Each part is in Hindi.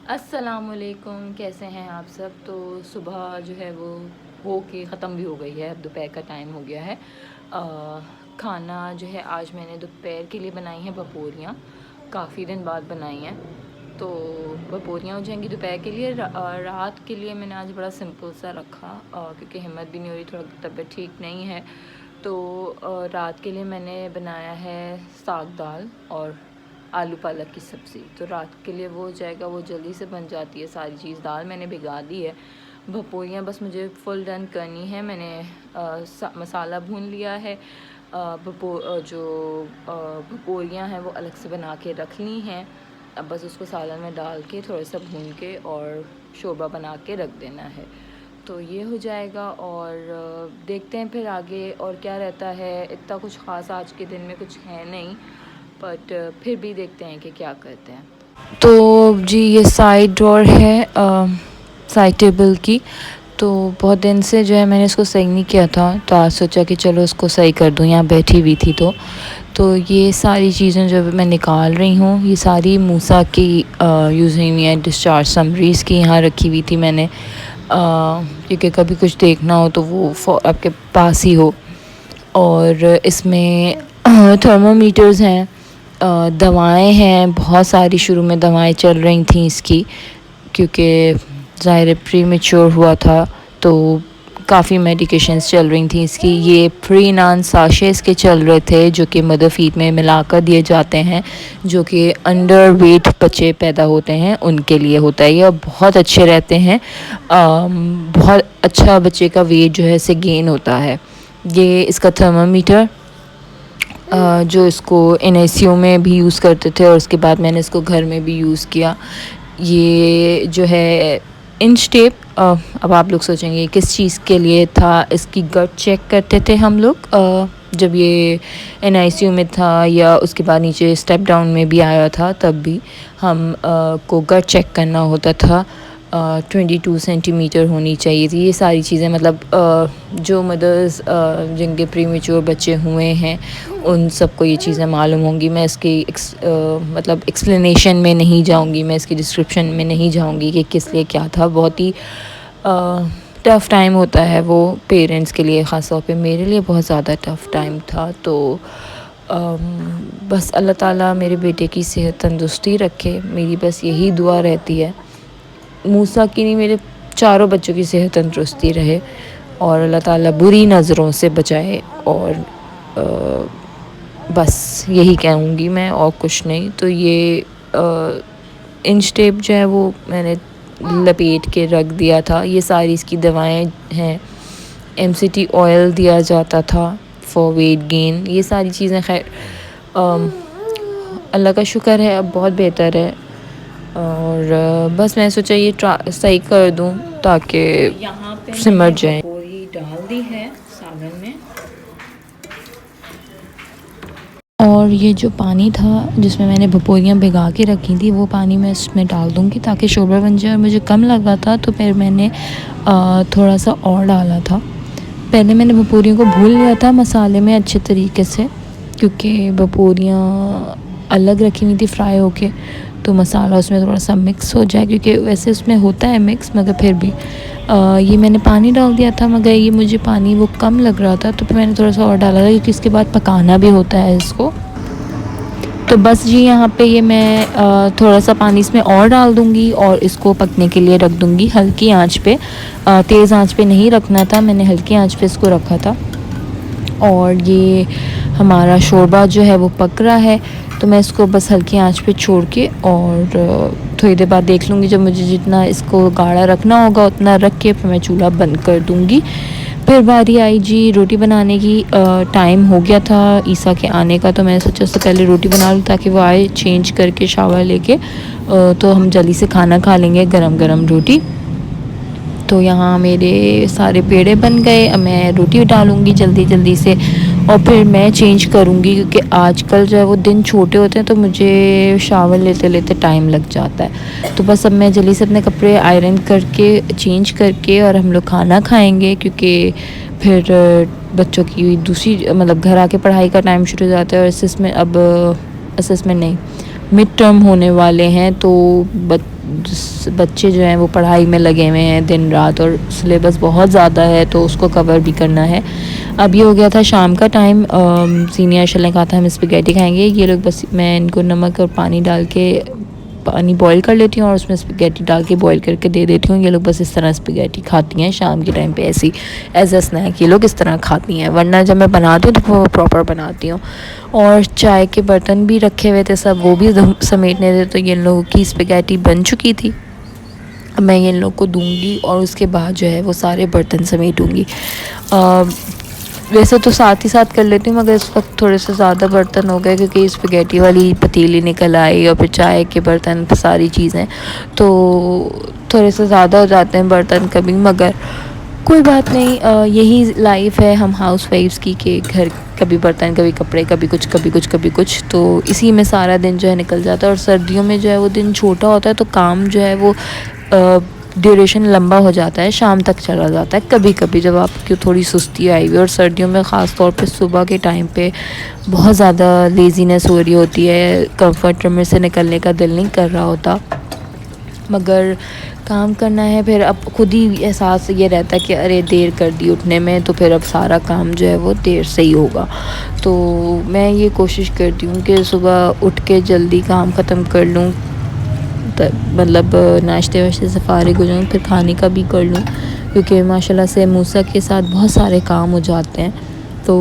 अस्सलामुअलैकुम, कैसे हैं आप सब। तो सुबह जो है वो हो के ख़त्म भी हो गई है, अब दोपहर का टाइम हो गया है। खाना जो है आज मैंने दोपहर के लिए बनाई हैं भपोरियाँ, काफ़ी दिन बाद बनाई हैं। तो भपोरियाँ हो जाएंगी दोपहर के लिए। रात के लिए मैंने आज बड़ा सिंपल सा रखा, क्योंकि हिम्मत भी नहीं हो रही, थोड़ा तबीयत ठीक नहीं है। तो रात के लिए मैंने बनाया है साग दाल और आलू पालक की सब्ज़ी। तो रात के लिए वो हो जाएगा, वो जल्दी से बन जाती है सारी चीज़। दाल मैंने भिगा दी है, भपोरियाँ बस मुझे फुल डन करनी है। मैंने मसाला भून लिया है। जो भपोरियाँ हैं वो अलग से बना के रख ली हैं। अब बस उसको सालन में डाल के थोड़ा सा भून के और शोरबा बना के रख देना है। तो ये हो जाएगा और देखते हैं फिर आगे और क्या रहता है। इतना कुछ ख़ास आज के दिन में कुछ है नहीं, बट फिर भी देखते हैं कि क्या करते हैं। तो जी ये साइड ड्रॉर है साइड टेबल की। तो बहुत दिन से जो है मैंने इसको सही नहीं किया था, तो आज सोचा कि चलो इसको सही कर दूँ, यहाँ बैठी हुई थी। तो ये सारी चीज़ें जो मैं निकाल रही हूँ, ये सारी मूसा की यूज़ हुई है डिस्चार्ज समरीज़ की, यहाँ रखी हुई थी मैंने, क्योंकि कभी कुछ देखना हो तो वो आपके पास ही हो। और इसमें थर्मोमीटर्स हैं, दवाएं हैं बहुत सारी। शुरू में दवाएं चल रही थी इसकी, क्योंकि ज़ाहिर प्री मेच्योर हुआ था, तो काफ़ी मेडिकेशंस चल रही थी इसकी। ये प्रीनान साशे इसके चल रहे थे, जो कि मदर फीड में मिलाकर दिए जाते हैं, जो कि अंडर वेट बच्चे पैदा होते हैं उनके लिए होता है। ये बहुत अच्छे रहते हैं, बहुत अच्छा बच्चे का वेट जो है इससे गेन होता है। ये इसका थर्मामीटर जो इसको NICU में भी यूज़ करते थे, और उसके बाद मैंने इसको घर में भी यूज़ किया। ये जो है इंच टेप, अब आप लोग सोचेंगे किस चीज़ के लिए था। इसकी गट चेक करते थे हम लोग, जब ये NICU में था, या उसके बाद नीचे स्टेप डाउन में भी आया था, तब भी हम को गट चेक करना होता था। 22 सेंटीमीटर होनी चाहिए थी। ये सारी चीज़ें मतलब जो मदर्स जिनके प्रीमेच्योर बच्चे हुए हैं उन सबको ये चीज़ें मालूम होंगी। मैं इसकी मतलब एक्सप्लेनेशन में नहीं जाऊंगी, मैं इसकी डिस्क्रिप्शन में नहीं जाऊंगी कि किस लिए क्या था। बहुत ही टफ़ टाइम होता है वो पेरेंट्स के लिए, ख़ास तौर पे मेरे लिए बहुत ज़्यादा टफ़ टाइम था। तो बस अल्लाह ताला मेरे बेटे की सेहत तंदुरुस्ती रखे, मेरी बस यही दुआ रहती है। मूसा की नहीं, मेरे चारों बच्चों की सेहत तंदुरुस्ती रहे, और अल्लाह ताला बुरी नज़रों से बचाए। और बस यही कहूँगी मैं, और कुछ नहीं। तो ये इंच टेप जो है वो मैंने लपेट के रख दिया था। ये सारी इसकी दवाएं हैं। MCT ऑयल दिया जाता था फॉर वेट गेन। ये सारी चीज़ें खैर अल्लाह का शुक्र है अब बहुत बेहतर है। और बस मैं सोचा ये सही कर दूं ताकि यहाँ पे सिमट जाए। भपोरी डाल दी है सालन में, और ये जो पानी था जिसमें मैंने भपोरियाँ भिगा के रखी थी, वो पानी मैं इसमें डाल दूँगी ताकि शोरबा बन जाए। मुझे कम लगा था तो फिर मैंने थोड़ा सा और डाला था। पहले मैंने भपोरियों को भून लिया था मसाले में अच्छे तरीके से, क्योंकि भपोरियाँ अलग रखी हुई थी फ्राई होके, तो मसाला उसमें थोड़ा सा मिक्स हो जाए, क्योंकि वैसे उसमें होता है मिक्स, मगर फिर भी ये मैंने पानी डाल दिया था, मगर ये मुझे पानी वो कम लग रहा था, तो फिर मैंने थोड़ा सा और डाला था, क्योंकि इसके बाद पकाना भी होता है इसको। तो बस जी यहाँ पे ये मैं थोड़ा सा पानी इसमें और डाल दूँगी और इसको पकने के लिए रख दूँगी हल्की आंच पे। तेज़ आंच पे नहीं रखना था, मैंने हल्की आंच पे इसको रखा था। और ये हमारा शोरबा जो है वो पक रहा है, तो मैं इसको बस हल्की आंच पे छोड़ के और थोड़ी देर बाद देख लूँगी। जब मुझे जितना इसको गाढ़ा रखना होगा उतना रख के फिर मैं चूल्हा बंद कर दूँगी। फिर बारी आई जी रोटी बनाने की। टाइम हो गया था ईसा के आने का, तो मैंने सोचा उससे पहले रोटी बना लूँ ताकि वो आए चेंज करके शावर लेके, तो हम जल्दी से खाना खा लेंगे गरम गरम रोटी। तो यहाँ मेरे सारे पेड़े बन गए। अब मैं रोटी डालूँगी जल्दी जल्दी से, और फिर मैं चेंज करूँगी, क्योंकि आजकल जो है वो दिन छोटे होते हैं तो मुझे शावर लेते लेते टाइम लग जाता है। तो बस अब मैं जल्दी से अपने कपड़े आयरन करके चेंज करके और हम लोग खाना खाएंगे, क्योंकि फिर बच्चों की दूसरी मतलब घर आके पढ़ाई का टाइम शुरू हो जाता है। और असेसमेंट नहीं, मिड टर्म होने वाले हैं, तो बच्चे जो हैं वो पढ़ाई में लगे हुए हैं दिन रात, और सिलेबस बहुत ज़्यादा है तो उसको कवर भी करना है। अब ये हो गया था शाम का टाइम। सीनियर आयशा ने कहा था हम स्पैगेटी खाएंगे। ये लोग बस, मैं इनको नमक और पानी डाल के पानी बॉईल कर लेती हूँ और उसमें स्पैगेटी डाल के बॉईल करके दे देती हूँ। ये लोग बस इस तरह स्पैगेटी खाती हैं शाम के टाइम पे, ऐसी एज अ स्नैक ये लोग इस तरह खाती हैं। वरना जब मैं बनाती हूँ तो वो प्रॉपर बनाती हूँ। और चाय के बर्तन भी रखे हुए थे सब, वो भी समेटने थे, तो ये लोगों की स्पैगेटी बन चुकी थी। अब मैं इन लोग को दूंगी और उसके बाद जो है वो सारे बर्तन समेटूँगी। वैसे तो साथ ही साथ कर लेती हूँ, मगर इस वक्त थोड़े से ज़्यादा बर्तन हो गए क्योंकि स्पैगेटी वाली पतीली निकल आई और फिर चाय के बर्तन, सारी चीज़ें, तो थोड़े से ज़्यादा हो जाते हैं बर्तन कभी। मगर कोई बात नहीं, यही लाइफ है हम हाउस वाइफ्स की, कि घर कभी बर्तन, कभी कपड़े, कभी कुछ कभी कुछ कभी कुछ, तो इसी में सारा दिन जो है निकल जाता है। और सर्दियों में जो है वो दिन छोटा होता है, तो काम जो है वो ड्यूरेशन लंबा हो जाता है, शाम तक चला जाता है कभी कभी जब आपकी थोड़ी सुस्ती आई हुई। और सर्दियों में ख़ास तौर पे सुबह के टाइम पे बहुत ज़्यादा लेज़ीनेस हो रही होती है, कंफर्ट रूम से निकलने का दिल नहीं कर रहा होता, मगर काम करना है। फिर अब खुद ही एहसास ये रहता है कि अरे देर कर दी उठने में, तो फिर अब सारा काम जो है वो देर से ही होगा। तो मैं ये कोशिश करती हूँ कि सुबह उठ के जल्दी काम ख़त्म कर लूँ, मतलब नाश्ते वाश्ते से फ़ारिग हो जाऊँ, फिर खाने का भी कर लूँ, क्योंकि माशाल्लाह से मूसा के साथ बहुत सारे काम हो जाते हैं, तो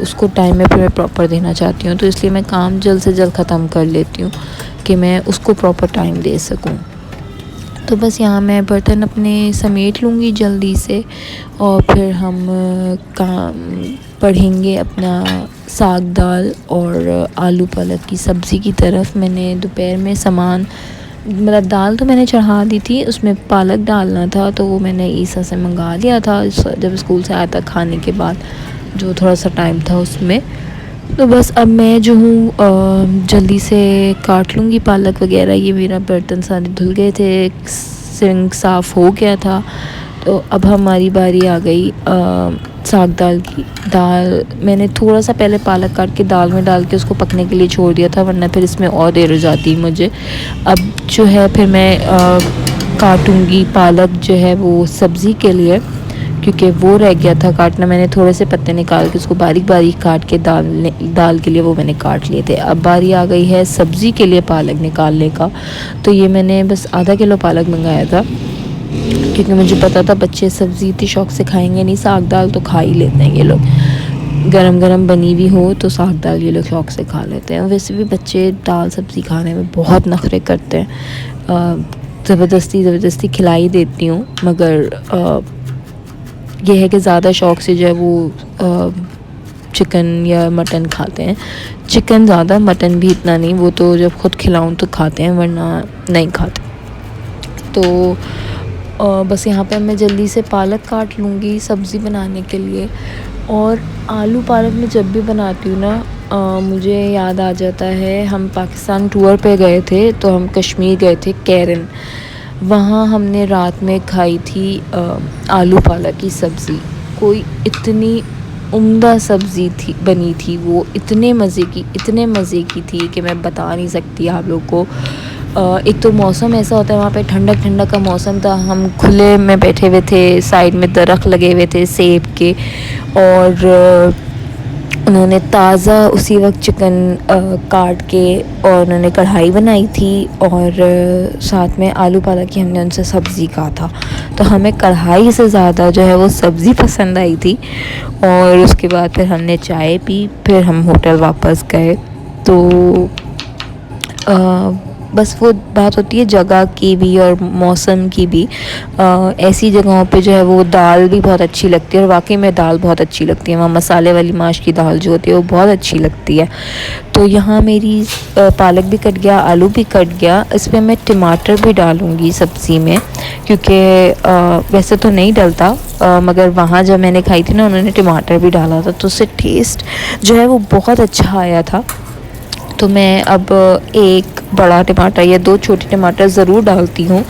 उसको टाइम में फिर मैं प्रॉपर देना चाहती हूँ। तो इसलिए मैं काम जल्द से जल्द ख़त्म कर लेती हूँ कि मैं उसको प्रॉपर टाइम दे सकूँ। तो बस यहाँ मैं बर्तन अपने समेट लूँगी जल्दी से, और फिर हम काम पढ़ेंगे अपना साग दाल और आलू पालक की सब्ज़ी की तरफ। मैंने दोपहर में सामान, मतलब दाल तो मैंने चढ़ा दी थी, उसमें पालक डालना था, तो वो मैंने ईसा से मंगा लिया था जब स्कूल से आया था खाने के बाद, जो थोड़ा सा टाइम था उसमें। तो बस अब मैं जो हूँ जल्दी से काट लूँगी पालक वगैरह। ये मेरा बर्तन सारे धुल गए थे, सिंक साफ़ हो गया था, तो अब हमारी बारी आ गई साग दाल की। दाल मैंने थोड़ा सा पहले पालक काट के दाल में डाल के उसको पकने के लिए छोड़ दिया था, वरना फिर इसमें और देर हो जाती मुझे। अब जो है फिर मैं काटूँगी पालक जो है वो सब्ज़ी के लिए, क्योंकि वो रह गया था काटना। मैंने थोड़े से पत्ते निकाल के उसको बारीक बारीक काट के दाल के लिए वो मैंने काट लिए थे। अब बारी आ गई है सब्ज़ी के लिए पालक निकालने का। तो ये मैंने बस आधा किलो पालक मंगाया था, क्योंकि मुझे पता था बच्चे सब्ज़ी इतनी शौक़ से खाएंगे नहीं, साग दाल तो खा ही लेते हैं ये लोग, गरम गरम बनी हुई हो तो साग दाल ये लोग शौक़ से खा लेते हैं। वैसे भी बच्चे दाल सब्ज़ी खाने में बहुत नखरे करते हैं, ज़बरदस्ती खिला ही देती हूँ, मगर यह है कि ज़्यादा शौक़ से जो है वो चिकन या मटन खाते हैं। चिकन ज़्यादा, मटन भी इतना नहीं, वो तो जब ख़ुद खिलाऊं तो खाते हैं, वरना नहीं खाते। तो बस यहाँ पे मैं जल्दी से पालक काट लूँगी सब्ज़ी बनाने के लिए। और आलू पालक में जब भी बनाती हूँ ना, मुझे याद आ जाता है हम पाकिस्तान टूर पे गए थे, तो हम कश्मीर गए थे कैरन, वहाँ हमने रात में खाई थी आलू पालक की सब्ज़ी। कोई इतनी उम्दा सब्ज़ी थी, बनी थी वो, इतने मज़े की थी कि मैं बता नहीं सकती आप लोग को। एक तो मौसम ऐसा होता है वहाँ पे, ठंडक का मौसम था, हम खुले में बैठे हुए थे, साइड में दरख्त लगे हुए थे सेब के, और उन्होंने ताज़ा उसी वक्त चिकन काट के और उन्होंने कढ़ाई बनाई थी, और साथ में आलू पालक की हमने उनसे सब्ज़ी कहा था। तो हमें कढ़ाई से ज़्यादा जो है वो सब्ज़ी पसंद आई थी। और उसके बाद फिर हमने चाय पी, फिर हम होटल वापस गए। तो बस वो बात होती है जगह की भी और मौसम की भी। ऐसी जगहों पे जो है वो दाल भी बहुत अच्छी लगती है, और वाकई में दाल बहुत अच्छी लगती है। वहाँ मसाले वाली माश की दाल जो होती है वो बहुत अच्छी लगती है। तो यहाँ मेरी पालक भी कट गया, आलू भी कट गया। इस पर मैं टमाटर भी डालूँगी सब्ज़ी में, क्योंकि वैसे तो नहीं डलता, मगर वहाँ जब मैंने खाई थी ना, उन्होंने टमाटर भी डाला था, तो उससे टेस्ट जो है वो बहुत अच्छा आया था। तो मैं अब एक बड़ा टमाटर या 2 छोटे टमाटर ज़रूर डालती हूँ,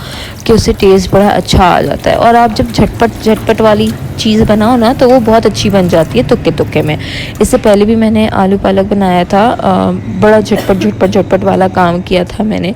कि उससे टेस्ट बड़ा अच्छा आ जाता है। और आप जब झटपट वाली चीज़ बनाओ ना तो वो बहुत अच्छी बन जाती है तुक्के तुक्के में। इससे पहले भी मैंने आलू पालक बनाया था, बड़ा झटपट वाला काम किया था मैंने।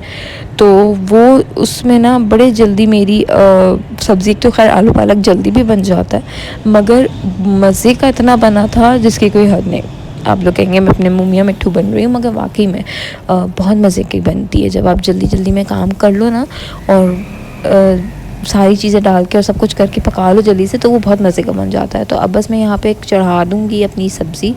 तो वो उसमें ना बड़े जल्दी मेरी सब्ज़ी, तो खैर आलू पालक जल्दी भी बन जाता है, मगर मज़े का इतना बना था जिसकी कोई हद नहीं। आप लोग कहेंगे मैं अपने मुँह मियाँ मिट्ठू बन रही हूँ, मगर वाकई में बहुत मज़े की बनती है जब आप जल्दी जल्दी में काम कर लो ना, और सारी चीज़ें डाल के और सब कुछ करके पका लो जल्दी से, तो वो बहुत मज़े का बन जाता है। तो अब बस मैं यहाँ पे चढ़ा दूँगी अपनी सब्ज़ी।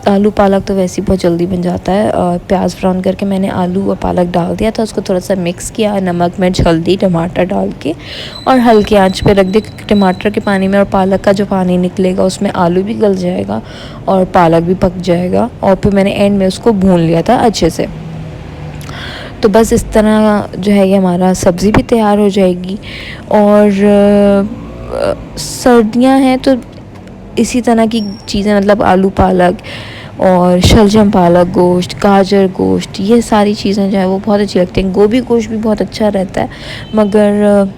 आलू पालक तो वैसे ही बहुत जल्दी बन जाता है। प्याज ब्राउन करके मैंने आलू और पालक डाल दिया था, उसको थोड़ा सा मिक्स किया, नमक मिर्च हल्दी टमाटर डाल के, और हल्के आंच पे रख दिया, क्योंकि टमाटर के पानी में और पालक का जो पानी निकलेगा उसमें आलू भी गल जाएगा और पालक भी पक जाएगा। और फिर मैंने एंड में उसको भून लिया था अच्छे से। तो बस इस तरह जो है ये हमारा सब्ज़ी भी तैयार हो जाएगी। और सर्दियाँ हैं तो इसी तरह की चीज़ें, मतलब आलू पालक और शलजम पालक गोश्त, गाजर गोश्त, ये सारी चीज़ें जो है वो बहुत अच्छी लगती हैं। गोभी गोश्त भी बहुत अच्छा रहता है, मगर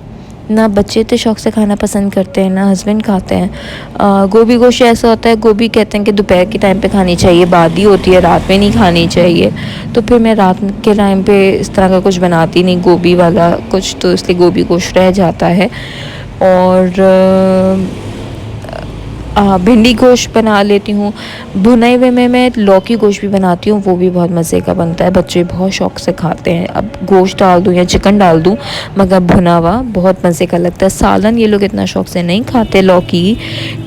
ना बच्चे इतने शौक़ से खाना पसंद करते हैं, ना हस्बैंड खाते हैं। गोभी गोश्त ऐसा होता है, गोभी कहते हैं कि दोपहर के टाइम पे खानी चाहिए, बादी होती है, रात में नहीं खानी चाहिए। तो फिर मैं रात के टाइम पे इस तरह का कुछ बनाती नहीं गोभी वाला कुछ, तो इसलिए गोभी गोश्त रह जाता है। और भिंडी गोश्त बना लेती हूँ। भुने हुए में मैं लौकी गोश्त भी बनाती हूँ, वो भी बहुत मज़े का बनता है, बच्चे बहुत शौक़ से खाते हैं। अब गोश्त डाल दूँ या चिकन डाल दूँ, मगर भुना हुआ बहुत मज़े का लगता है। सालन ये लोग इतना शौक़ से नहीं खाते लौकी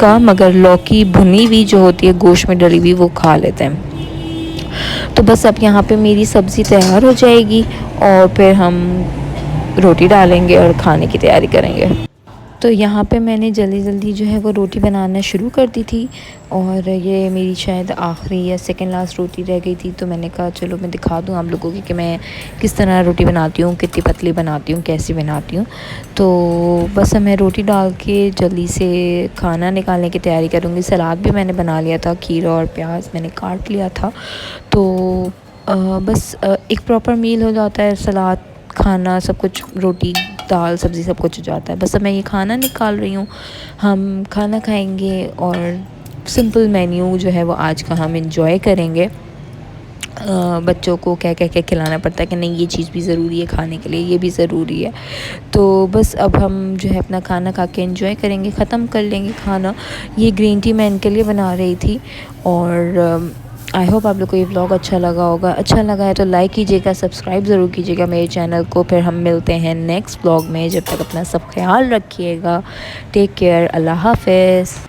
का, मगर लौकी भुनी हुई जो होती है गोश्त में डली हुई वो खा लेते हैं। तो बस अब यहाँ पे मेरी सब्ज़ी तैयार हो जाएगी और फिर हम रोटी डालेंगे और खाने की तैयारी करेंगे। तो यहाँ पे मैंने जल्दी जो है वो रोटी बनाना शुरू कर दी थी, और ये मेरी शायद आखिरी या सेकंड लास्ट रोटी रह गई थी। तो मैंने कहा चलो मैं दिखा दूँ आप लोगों की कि मैं किस तरह रोटी बनाती हूँ, कितनी पतली बनाती हूँ, कैसे बनाती हूँ। तो बस मैं रोटी डाल के जल्दी से खाना निकालने की तैयारी करूँगी। सलाद भी मैंने बना लिया था, खीरा और प्याज मैंने काट लिया था। तो बस एक प्रॉपर मील हो जाता है, सलाद खाना सब कुछ, रोटी दाल सब्ज़ी सब कुछ हो जाता है। बस अब मैं ये खाना निकाल रही हूँ, हम खाना खाएंगे और सिंपल मेन्यू जो है वो आज का हम एंजॉय करेंगे। बच्चों को कह के खिलाना पड़ता है कि नहीं ये चीज़ भी ज़रूरी है खाने के लिए, ये भी ज़रूरी है। तो बस अब हम जो है अपना खाना खा के एंजॉय करेंगे, ख़त्म कर लेंगे खाना। ये ग्रीन टी मैं इनके लिए बना रही थी। और आई होप आप लोग को ये व्लॉग अच्छा लगा होगा। अच्छा लगा है तो लाइक कीजिएगा, सब्सक्राइब ज़रूर कीजिएगा मेरे चैनल को। फिर हम मिलते हैं नेक्स्ट व्लॉग में, जब तक अपना सब ख्याल रखिएगा। टेक केयर, अल्लाह हाफ़िज़।